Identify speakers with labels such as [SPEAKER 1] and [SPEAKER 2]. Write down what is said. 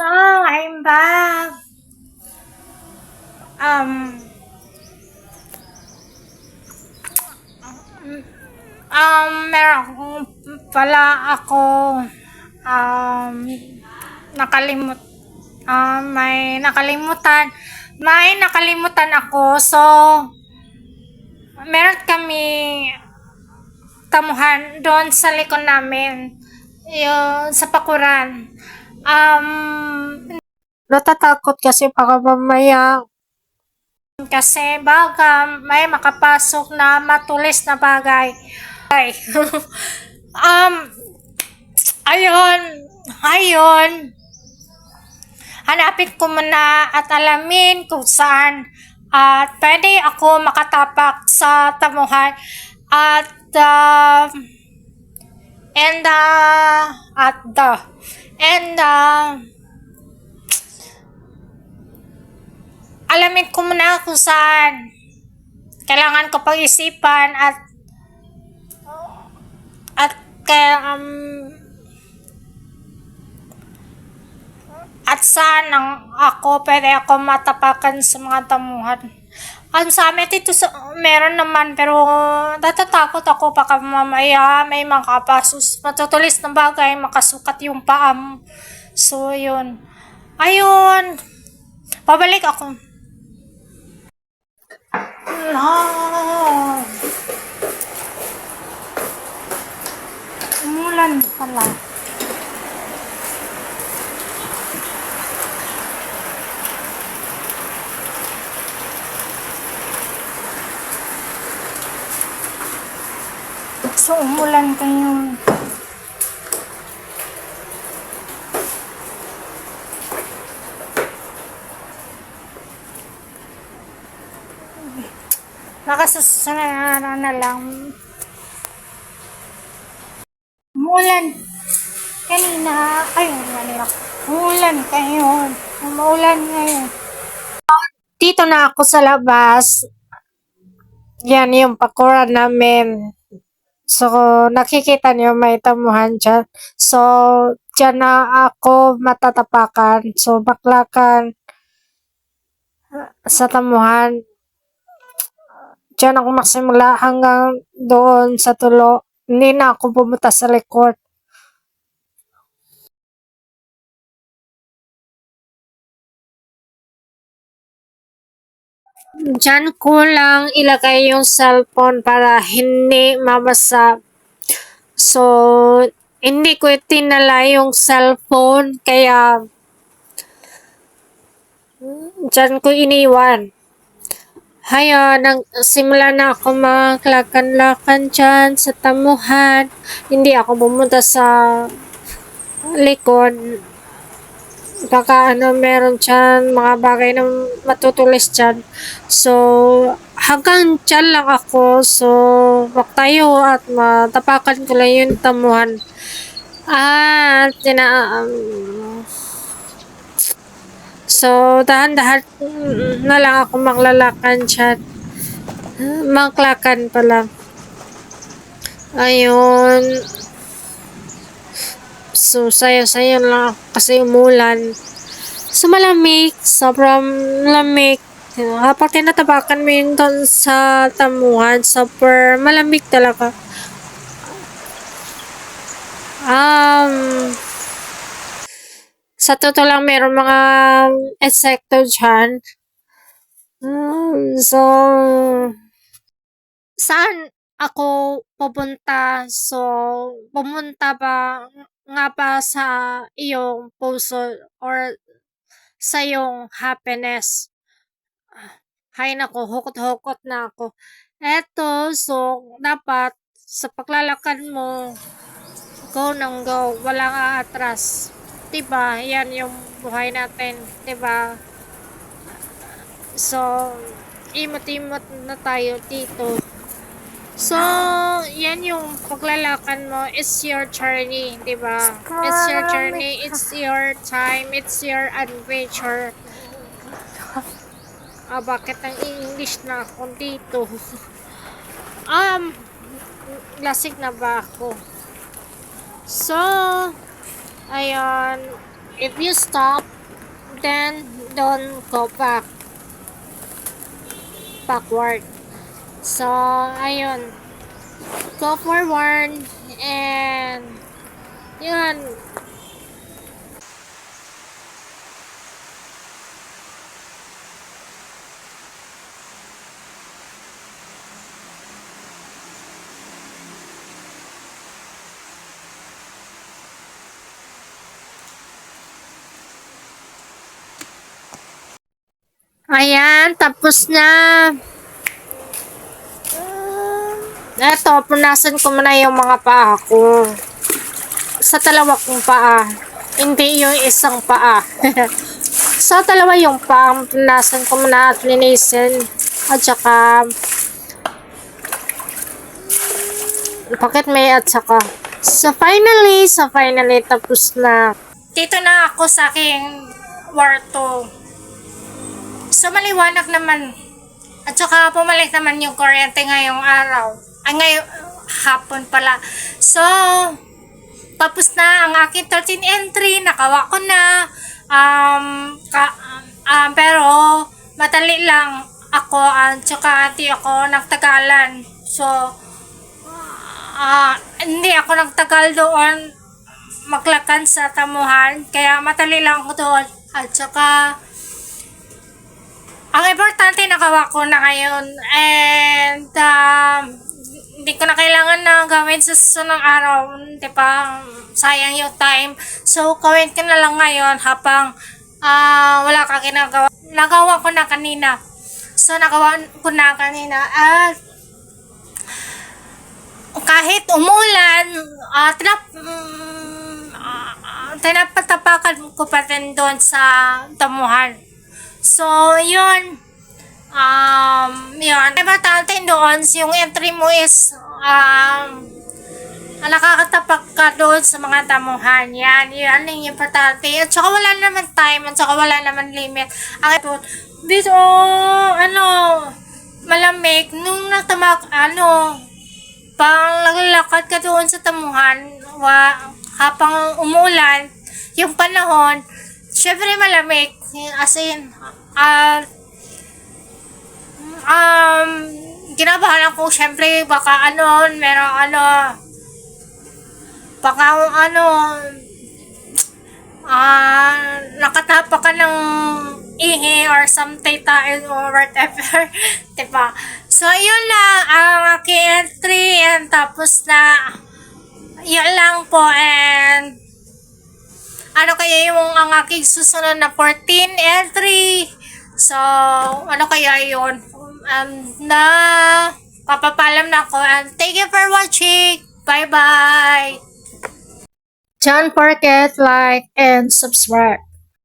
[SPEAKER 1] Oh, I'm back. Um, Meron um, nakalimut, may nakalimutan ako. So, meron kami tamuhan doon sa likod namin. Yung sa Pakuran. Natatakot kasi baka mamaya kasi baka may makapasok na matulis na bagay. Ay. um, ayun, ayun. Hanapin ko muna at alamin kung saan at pwede ako makatapak sa tamuhan at and at the and alamin ko muna kung saan kailangan ko pag-isipan at kaya at saan pwede ako matapakan sa mga tamuhan. Sa amin dito meron naman pero natatakot ako baka mamaya may makapasos matutulis na bagay makasukat yung paa mo. So yun. Ayun. Pabalik ako. No. Umulan pala. So, umulan kayo. Nakasusunod na lang. Umulan. Kanina. Ayun, kanina. Umulan kayo. Umulan ngayon. Dito na ako sa labas. Yan yung Pakuran namin. So, nakikita niyo may tamuhan dyan. So, dyan na ako matatapakan. So, baklakan sa tamuhan. Dyan ako magsimula hanggang doon sa tulo. Hindi na ako pumunta sa likod. Dyan ko lang ilagay yung cellphone para hindi mabasa. So, hindi ko itinala yung cellphone kaya dyan ko iniwan. Hayaan, simula na ako maglakad-lakad dyan sa tamuhan. Hindi ako pumunta sa likod. Baka meron dyan, mga bagay na matutulis dyan. So, hanggang dyan lang ako. So, baktayo at matapakan ko lang yung tamuhan. At, so, dahan-dahan na lang ako maglalakan dyan. Maklakan pala. Ayun. So, sayo-sayo lang kasi umulan. So, malamig. Sobrang lamig. Kapag tinatabakan mo yun doon sa tamuhan, super malamig talaga. Sa totoo lang, meron mga insekto dyan. So, saan ako pupunta? So, pumunta ba nga ba sa iyong puso or sa iyong happiness? Hay nako, hukot-hukot na ako. Eto, so, dapat sa paglalakad mo, go nang go, walang aatras. Diba? Yan yung buhay natin. Diba? So, imot-imot na tayo dito. So, yan yung paglalakad mo. It's your journey, di ba? It's your journey, it's your time, it's your adventure. Bakit ang English na ako dito? Lasing na ba ako? So, ayun. If you stop then don't go backward. So, ayun. Go forward and yun. Ayan, tapos na. Eto, punasan ko muna yung mga paa ko. Sa dalawa kong paa. Hindi yung isang paa. Sa dalawa yung paa, punasan ko muna at linisin. At saka, bakit may at saka? So finally, tapos na. Dito na ako sa aking kwarto. So maliwanag naman. At saka pumalik naman yung kuryente ngayong araw. Ay ngayong hapon pala. So, tapos na ang aking 13 entry. Nakawa ko na. Pero madali lang ako at saka hindi ako nagtagalan. So, hindi ako nagtagal doon maglakan sa tamuhan. Kaya madali lang ako doon. At saka, ang importante nakawa ko na ngayon. And, hindi ko na kailangan na gawin sa susunod araw. Diba? Sayang yung time. So, gawin ko na lang ngayon habang wala ka ginagawa. Nagawa ko na kanina. So, nagawa ko na kanina. At, kahit umulan, tinapatapakan ko pa rin doon sa damuhan. So, yun. Yun. Importante doon, yung entry mo is, nakakatapak ka doon sa mga damuhan. Yan yung importante. At saka wala naman time, at saka wala naman limit. Dito, malamig, nung pang naglalakad ka doon sa tamuhan, habang umulan, yung panahon, syempre malamig. As in, ginabahan ako, syempre, baka nakatapa ka ng ihi or something or whatever. Diba? So, yun lang ang aking entry and tapos na yun lang po and ano kaya yung ang aking susunod na 14 entry. So, ano kaya yun? Na papapalam na ako and thank you for watching. Bye-bye! Don't forget like and subscribe.